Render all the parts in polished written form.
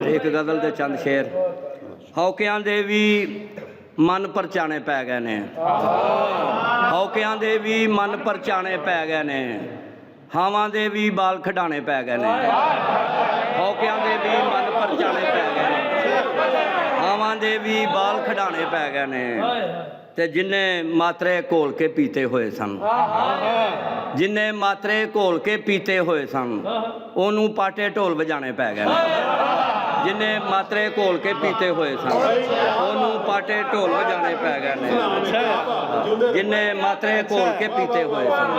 एक गज़ल दे चंद शेर। हौकियां दे भी मन परचाने पै गए ने, हौकियां दे भी मन परचाने पै गए ने, हावां दे भी बाल खडाने पै गए ने। हौकियां दे भी मन परचाने पै गए ने, हावां दे भी बाल खडाने पै गए ने। ते जिन्ने मात्रे घोल के पीते हुए सन, जिन्ने मात्रे घोल के पीते हुए सन, ओनू पाटे ढोल बजाने पै गए ने। जिन्ने मात्रे घोल के पीते हुए सन, ओनू पाटे ढोल बजाने पै गए ने। जिन्ने मात्रे घोल के पीते हुए सन,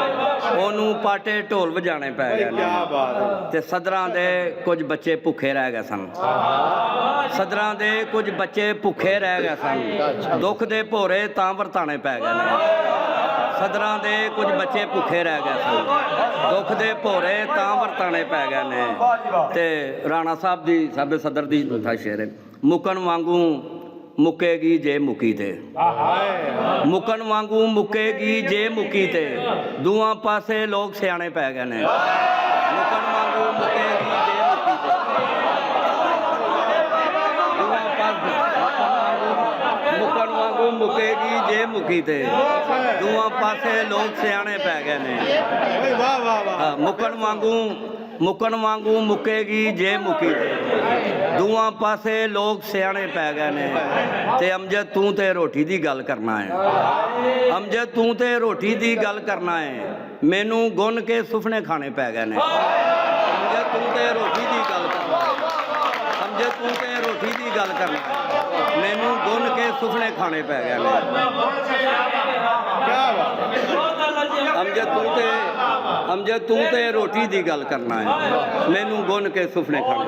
ओनू पाटे ढोल बजाने पै गए ने। ते सदरां दे कुछ बच्चे भुखे रह गए सन, सदरां दे कुछ बच्चे भुखे रह गए सन, दुख दे भोरे तां वरताने पै गए ने। सदरां दे कुछ बच्चे भुखे रह गए सन, दुख दे भोरे तां वरताने पै गए ने। ते राणा साहब दी साबे सदर दी था शेर है, मुकन वांगू मुकेगी जे मुकी ते, मुकन वांगू मुकेगी जे मुकी ते, दूआं पासे लोग सियाने पै गए ने। मुकन वांगू मुकेगी जे मुकी ते, मुकन वांगू मुकेगी जे मुकी ते, दूआं पासे लोग सियाने पै गए ने। मुकन वांगू मुकेगी जे मुकी ते, दूआं पासे लोग सियाने पै गए ने। ते अमजद तू ते रोटी दी गल करना है, अमजद तू ते रोटी दी गल करना है, मैनू गुन के सुफने खाने पै गए ने। अमजद तू ते रोटी दी गल करना है, अमजद तू ते रोटी दी गल करना है, मैनू गुन के सुफने खाने पै गए ने। अमजद तू ते रोटी दी गल करना है, मैनू गुन के सुफने खाने।